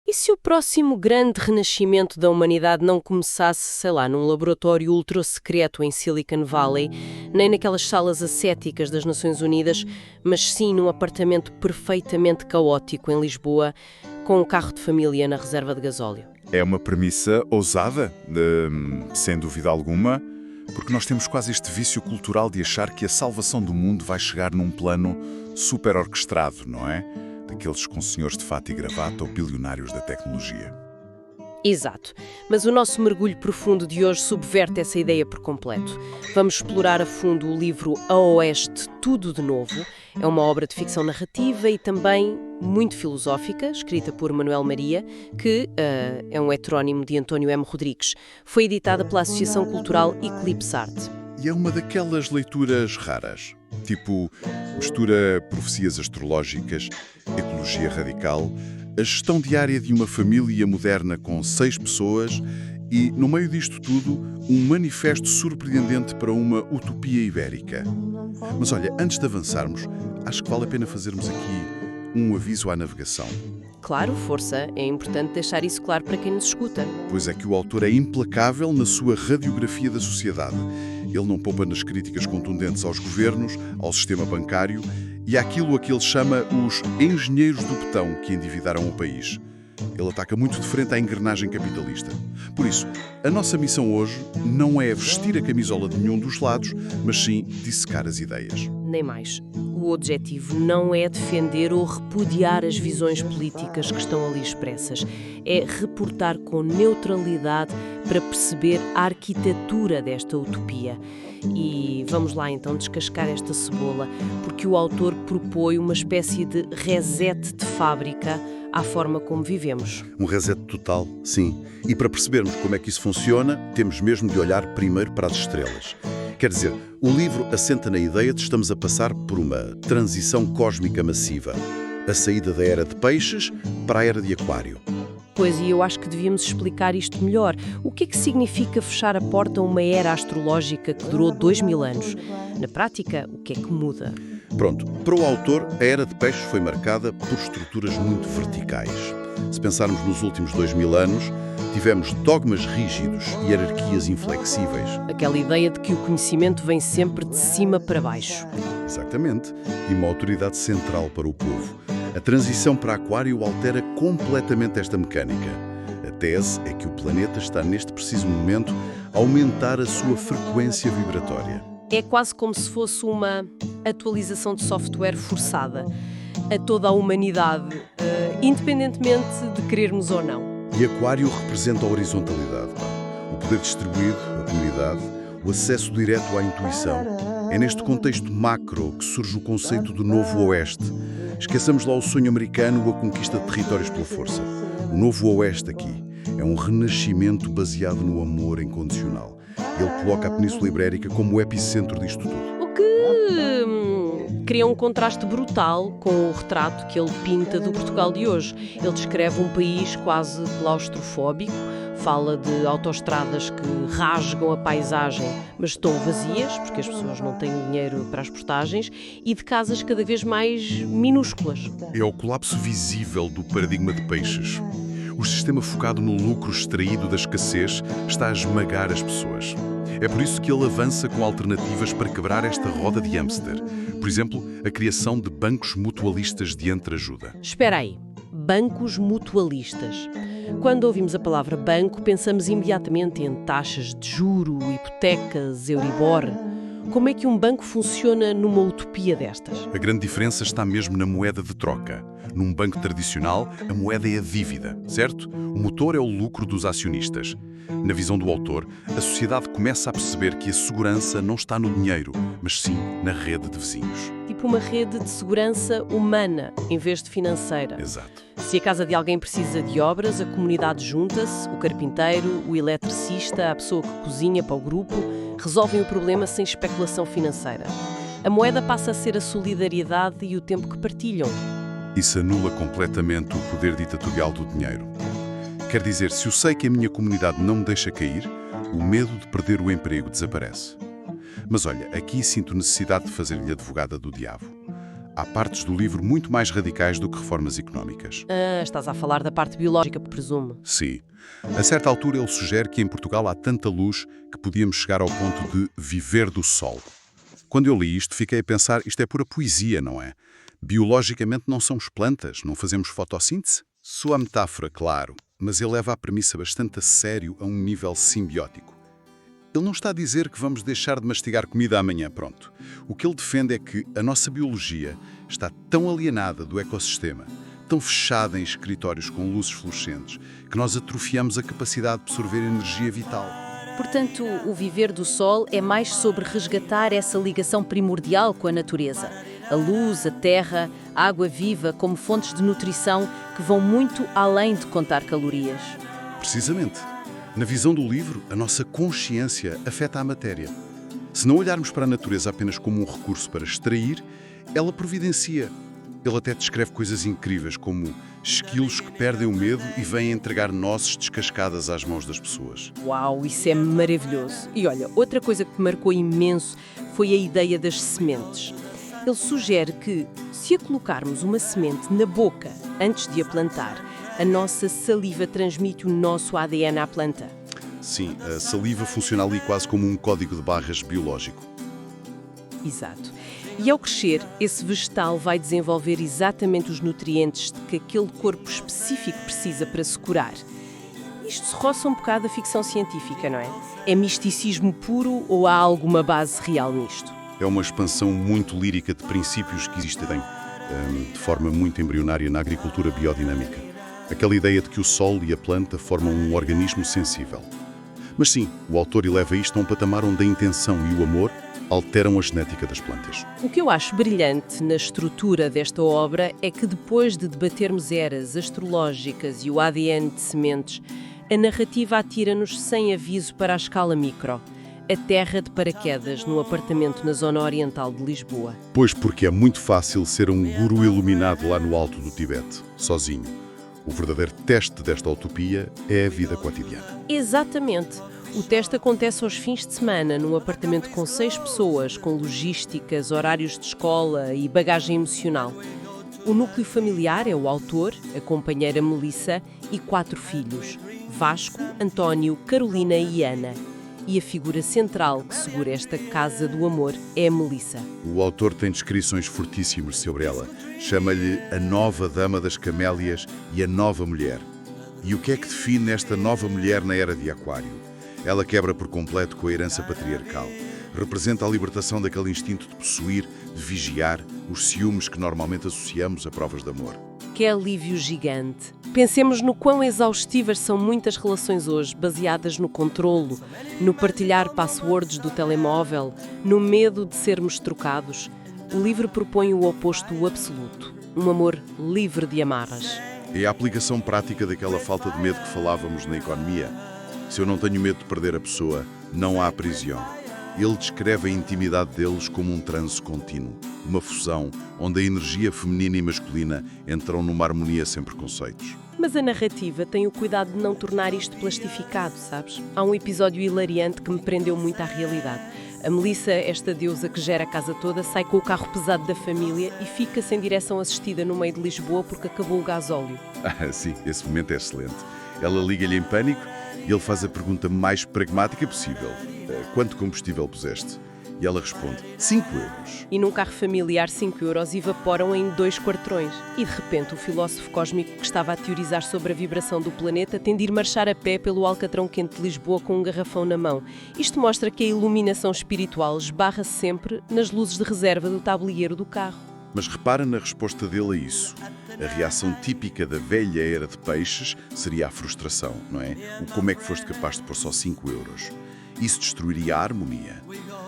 E se o próximo grande renascimento da humanidade não começasse, sei lá, num laboratório ultra-secreto em Silicon Valley, nem naquelas salas ascéticas das Nações Unidas, mas sim num apartamento perfeitamente caótico em Lisboa, com um carro de família na reserva de gasóleo? É uma premissa ousada, sem dúvida alguma, porque nós temos quase este vício cultural de achar que a salvação do mundo vai chegar num plano super orquestrado, não é? Daqueles com senhores de fato e gravata ou bilionários da tecnologia. Exato, mas o nosso mergulho profundo de hoje subverte essa ideia por completo. Vamos explorar a fundo o livro A Oeste, Tudo de Novo. É uma obra de ficção narrativa e também muito filosófica, escrita por Manuel Maria, que é um heterónimo de António M. Rodrigues. Foi editada pela Associação Cultural Eclipse Art. E é uma daquelas leituras raras, tipo mistura profecias astrológicas, ecologia radical, a gestão diária de uma família moderna com 6 pessoas e, no meio disto tudo, um manifesto surpreendente para uma utopia ibérica. Mas olha, antes de avançarmos, acho que vale a pena fazermos aqui um aviso à navegação. Claro, força, é importante deixar isso claro para quem nos escuta. Pois é que o autor é implacável na sua radiografia da sociedade. Ele não poupa nas críticas contundentes aos governos, ao sistema bancário e àquilo a que ele chama os engenheiros do betão que endividaram o país. Ele ataca muito de frente à engrenagem capitalista. Por isso, a nossa missão hoje não é vestir a camisola de nenhum dos lados, mas sim dissecar as ideias. Nem mais. O objetivo não é defender ou repudiar as visões políticas que estão ali expressas. É reportar com neutralidade para perceber a arquitetura desta utopia. E vamos lá então descascar esta cebola, porque o autor propõe uma espécie de reset de fábrica à forma como vivemos. Um reset total, sim. E para percebermos como é que isso funciona, temos mesmo de olhar primeiro para as estrelas. Quer dizer, o livro assenta na ideia de estamos a passar por uma transição cósmica massiva. A saída da era de peixes para a era de aquário. Pois, e eu acho que devíamos explicar isto melhor. O que é que significa fechar a porta a uma era astrológica que durou 2000 anos? Na prática, o que é que muda? Pronto, para o autor, a era de peixes foi marcada por estruturas muito verticais. Se pensarmos nos últimos 2000 anos, tivemos dogmas rígidos e hierarquias inflexíveis. Aquela ideia de que o conhecimento vem sempre de cima para baixo. Exatamente. E uma autoridade central para o povo. A transição para aquário altera completamente esta mecânica. A tese é que o planeta está neste preciso momento a aumentar a sua frequência vibratória. É quase como se fosse uma atualização de software forçada a toda a humanidade, independentemente de querermos ou não. E aquário representa a horizontalidade. O poder distribuído, a comunidade, o acesso direto à intuição. É neste contexto macro que surge o conceito do Novo Oeste. Esqueçamos lá o sonho americano ou a conquista de territórios pela força. O Novo Oeste aqui é um renascimento baseado no amor incondicional. Ele coloca a Península Ibérica como o epicentro disto tudo. O que cria um contraste brutal com o retrato que ele pinta do Portugal de hoje. Ele descreve um país quase claustrofóbico, fala de autoestradas que rasgam a paisagem, mas estão vazias, porque as pessoas não têm dinheiro para as portagens, e de casas cada vez mais minúsculas. É o colapso visível do paradigma de peixes. O sistema focado no lucro extraído da escassez está a esmagar as pessoas. É por isso que ele avança com alternativas para quebrar esta roda de hamster. Por exemplo, a criação de bancos mutualistas de entreajuda. Espera aí, bancos mutualistas. Quando ouvimos a palavra banco, pensamos imediatamente em taxas de juro, hipotecas, Euribor. Como é que um banco funciona numa utopia destas? A grande diferença está mesmo na moeda de troca. Num banco tradicional, a moeda é a dívida, certo? O motor é o lucro dos acionistas. Na visão do autor, a sociedade começa a perceber que a segurança não está no dinheiro, mas sim na rede de vizinhos. Tipo uma rede de segurança humana, em vez de financeira. Exato. Se a casa de alguém precisa de obras, a comunidade junta-se, o carpinteiro, o eletricista, a pessoa que cozinha para o grupo, resolvem o problema sem especulação financeira. A moeda passa a ser a solidariedade e o tempo que partilham. Isso anula completamente o poder ditatorial do dinheiro. Quer dizer, se eu sei que a minha comunidade não me deixa cair, o medo de perder o emprego desaparece. Mas olha, aqui sinto necessidade de fazer-lhe advogada do diabo. há partes do livro muito mais radicais do que reformas económicas. Estás a falar da parte biológica, presumo. Sim. A certa altura ele sugere que em Portugal há tanta luz que podíamos chegar ao ponto de viver do sol. Quando eu li isto, fiquei a pensar, isto é pura poesia, não é? Biologicamente não somos plantas, não fazemos fotossíntese? Sua metáfora, claro, mas ele leva a premissa bastante a sério a um nível simbiótico. Ele não está a dizer que vamos deixar de mastigar comida amanhã, pronto. O que ele defende é que a nossa biologia está tão alienada do ecossistema, tão fechada em escritórios com luzes fluorescentes, que nós atrofiamos a capacidade de absorver energia vital. Portanto, o viver do sol é mais sobre resgatar essa ligação primordial com a natureza. A luz, a terra, a água viva como fontes de nutrição que vão muito além de contar calorias. Precisamente. Na visão do livro, a nossa consciência afeta a matéria. Se não olharmos para a natureza apenas como um recurso para extrair, ela providencia. Ele até descreve coisas incríveis, como esquilos que perdem o medo e vêm entregar nozes descascadas às mãos das pessoas. Uau, isso é maravilhoso. E olha, outra coisa que me marcou imenso foi a ideia das sementes. Ele sugere que, se a colocarmos uma semente na boca antes de a plantar, a nossa saliva transmite o nosso ADN à planta. Sim, a saliva funciona ali quase como um código de barras biológico. Exato. E ao crescer, esse vegetal vai desenvolver exatamente os nutrientes de que aquele corpo específico precisa para se curar. Isto se roça um bocado a ficção científica, não é? É misticismo puro ou há alguma base real nisto? É uma expansão muito lírica de princípios que existem de forma muito embrionária na agricultura biodinâmica. Aquela ideia de que o sol e a planta formam um organismo sensível. Mas sim, o autor eleva isto a um patamar onde a intenção e o amor alteram a genética das plantas. O que eu acho brilhante na estrutura desta obra é que depois de debatermos eras astrológicas e o ADN de sementes, a narrativa atira-nos sem aviso para a escala micro. A terra de paraquedas num apartamento na zona oriental de Lisboa. Pois porque é muito fácil ser um guru iluminado lá no alto do Tibete, sozinho. O verdadeiro teste desta utopia é a vida cotidiana. Exatamente. O teste acontece aos fins de semana, num apartamento com 6 pessoas, com logísticas, horários de escola e bagagem emocional. O núcleo familiar é o autor, a companheira Melissa e 4 filhos, Vasco, António, Carolina e Ana. E a figura central que segura esta casa do amor é a Melissa. O autor tem descrições fortíssimas sobre ela. Chama-lhe a nova dama das camélias e a nova mulher. E o que é que define esta nova mulher na era de Aquário? Ela quebra por completo com a herança patriarcal. Representa a libertação daquele instinto de possuir, de vigiar, os ciúmes que normalmente associamos a provas de amor. Que alívio gigante. Pensemos no quão exaustivas são muitas relações hoje, baseadas no controlo, no partilhar passwords do telemóvel, no medo de sermos trocados. O livro propõe o oposto absoluto, um amor livre de amarras. É a aplicação prática daquela falta de medo que falávamos na economia. Se eu não tenho medo de perder a pessoa, não há prisão. Ele descreve a intimidade deles como um transe contínuo, uma fusão onde a energia feminina e masculina entram numa harmonia sem preconceitos. Mas a narrativa tem o cuidado de não tornar isto plastificado, sabes? Há um episódio hilariante que me prendeu muito à realidade. A Melissa, esta deusa que gera a casa toda, sai com o carro pesado da família e fica sem direção assistida no meio de Lisboa porque acabou o gasóleo. Sim, esse momento é excelente. Ela liga-lhe em pânico e ele faz a pergunta mais pragmática possível. Quanto combustível puseste? E ela responde, 5 euros. E num carro familiar, 5 euros evaporam em 2 quarteirões. E de repente o filósofo cósmico que estava a teorizar sobre a vibração do planeta tem de ir marchar a pé pelo Alcatrão quente de Lisboa com um garrafão na mão. Isto mostra que a iluminação espiritual esbarra-se sempre nas luzes de reserva do tabuleiro do carro. Mas repara na resposta dele a isso. A reação típica da velha era de peixes seria a frustração, não é? O como é que foste capaz de pôr só 5 euros? Isso destruiria a harmonia.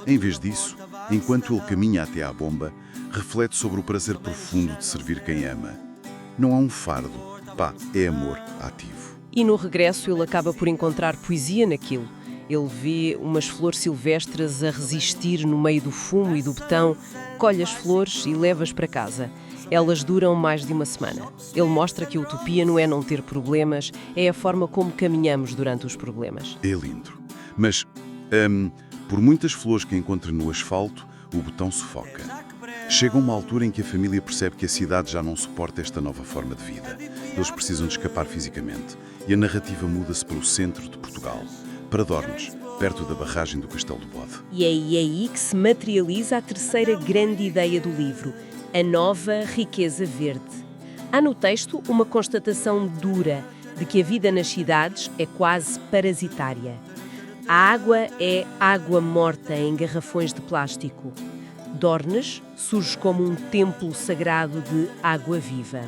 Em vez disso, enquanto ele caminha até à bomba, reflete sobre o prazer profundo de servir quem ama. Não há um fardo, é amor ativo. E no regresso ele acaba por encontrar poesia naquilo. Ele vê umas flores silvestres a resistir no meio do fumo e do betão, colhe as flores e leva-as para casa. Elas duram mais de uma semana. Ele mostra que a utopia não é não ter problemas, é a forma como caminhamos durante os problemas. É lindo. Mas, por muitas flores que encontre no asfalto, o betão sufoca. Chega uma altura em que a família percebe que a cidade já não suporta esta nova forma de vida. Eles precisam de escapar fisicamente. E a narrativa muda-se para o centro de Portugal, para Dornes, perto da barragem do Castelo do Bode. E é aí que se materializa a terceira grande ideia do livro, a nova riqueza verde. Há no texto uma constatação dura de que a vida nas cidades é quase parasitária. A água é água morta em garrafões de plástico. Dornes surge como um templo sagrado de água viva.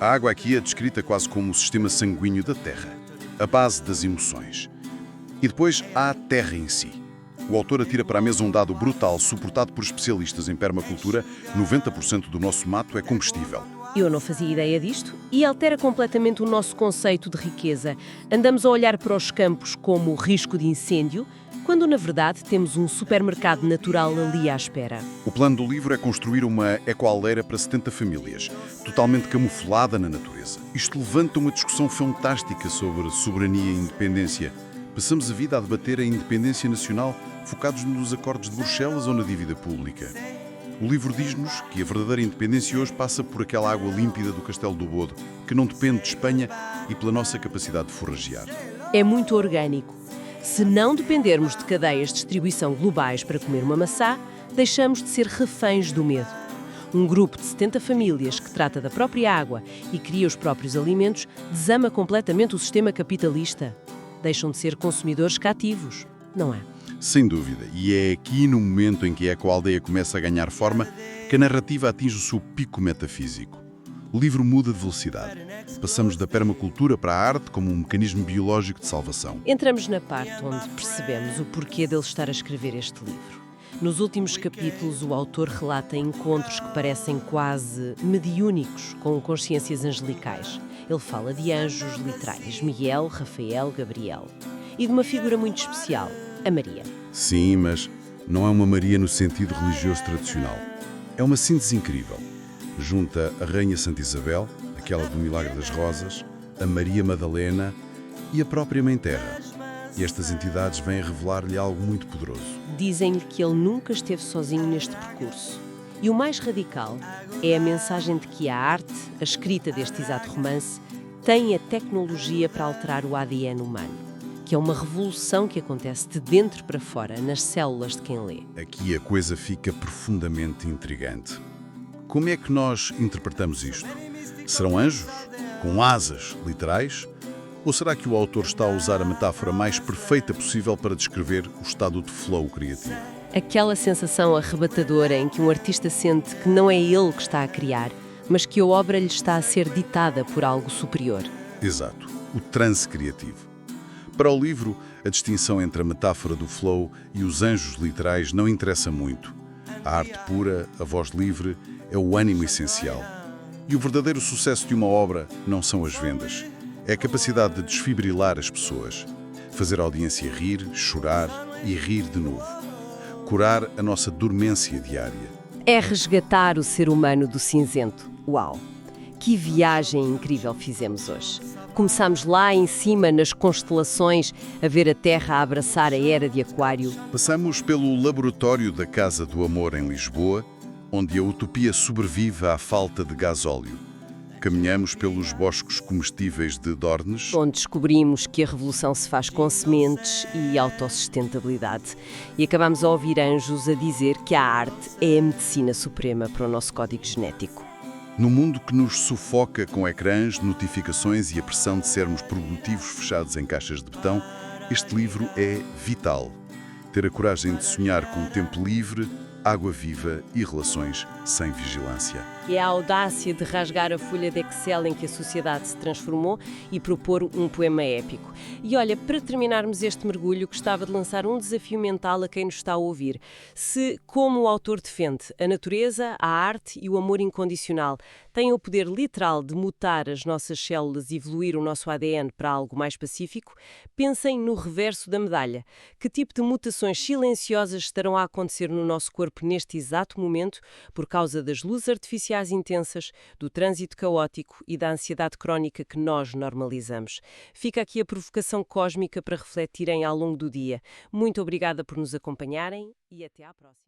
A água aqui é descrita quase como o sistema sanguíneo da Terra, a base das emoções. E depois há a Terra em si. O autor atira para a mesa um dado brutal, suportado por especialistas em permacultura: 90% do nosso mato é combustível. Eu não fazia ideia disto e altera completamente o nosso conceito de riqueza. Andamos a olhar para os campos como risco de incêndio, quando na verdade temos um supermercado natural ali à espera. O plano do livro é construir uma ecoaldeira para 70 famílias, totalmente camuflada na natureza. Isto levanta uma discussão fantástica sobre soberania e independência. Passamos a vida a debater a independência nacional, focados nos acordos de Bruxelas ou na dívida pública. O livro diz-nos que a verdadeira independência hoje passa por aquela água límpida do Castelo do Bode, que não depende de Espanha e pela nossa capacidade de forragear. É muito orgânico. Se não dependermos de cadeias de distribuição globais para comer uma maçã, deixamos de ser reféns do medo. Um grupo de 70 famílias que trata da própria água e cria os próprios alimentos desama completamente o sistema capitalista. Deixam de ser consumidores cativos, não é? Sem dúvida, e é aqui no momento em que a ecoaldeia começa a ganhar forma que a narrativa atinge o seu pico metafísico. O livro muda de velocidade. Passamos da permacultura para a arte como um mecanismo biológico de salvação. Entramos na parte onde percebemos o porquê dele estar a escrever este livro. Nos últimos capítulos, o autor relata encontros que parecem quase mediúnicos com consciências angelicais. Ele fala de anjos literais, Miguel, Rafael, Gabriel. E de uma figura muito especial, a Maria. Sim, mas não é uma Maria no sentido religioso tradicional. É uma síntese incrível. Junta a Rainha Santa Isabel, aquela do Milagre das Rosas, a Maria Madalena e a própria Mãe Terra. E estas entidades vêm revelar-lhe algo muito poderoso. Dizem-lhe que ele nunca esteve sozinho neste percurso. E o mais radical é a mensagem de que a arte, a escrita deste exato romance, tem a tecnologia para alterar o ADN humano, que é uma revolução que acontece de dentro para fora, nas células de quem lê. Aqui a coisa fica profundamente intrigante. Como é que nós interpretamos isto? Serão anjos? Com asas literais? Ou será que o autor está a usar a metáfora mais perfeita possível para descrever o estado de flow criativo? Aquela sensação arrebatadora em que um artista sente que não é ele que está a criar, mas que a obra lhe está a ser ditada por algo superior. Exato, o transe criativo. Para o livro, a distinção entre a metáfora do flow e os anjos literais não interessa muito. A arte pura, a voz livre, é o ânimo essencial. E o verdadeiro sucesso de uma obra não são as vendas. É a capacidade de desfibrilar as pessoas. Fazer a audiência rir, chorar e rir de novo. Curar a nossa dormência diária. É resgatar o ser humano do cinzento. Uau! Que viagem incrível fizemos hoje. Começámos lá em cima, nas constelações, a ver a Terra a abraçar a era de Aquário. Passamos pelo laboratório da Casa do Amor em Lisboa, onde a utopia sobrevive à falta de gasóleo. Caminhamos pelos bosques comestíveis de Dornes, Onde descobrimos que a revolução se faz com sementes e autossustentabilidade. E acabamos a ouvir anjos a dizer que a arte é a medicina suprema para o nosso código genético. no mundo que nos sufoca com ecrãs, notificações e a pressão de sermos produtivos fechados em caixas de betão, este livro é vital. Ter a coragem de sonhar com tempo livre, água viva e relações sem vigilância. É a audácia de rasgar a folha de Excel em que a sociedade se transformou e propor um poema épico. E olha, para terminarmos este mergulho, gostava de lançar um desafio mental a quem nos está a ouvir. Se, como o autor defende, a natureza, a arte e o amor incondicional têm o poder literal de mutar as nossas células e evoluir o nosso ADN para algo mais pacífico, pensem no reverso da medalha. Que tipo de mutações silenciosas estarão a acontecer no nosso corpo neste exato momento por causa das luzes artificiais intensas, do trânsito caótico e da ansiedade crónica que nós normalizamos. Fica aqui a provocação cósmica para refletirem ao longo do dia. Muito obrigada por nos acompanharem e até à próxima.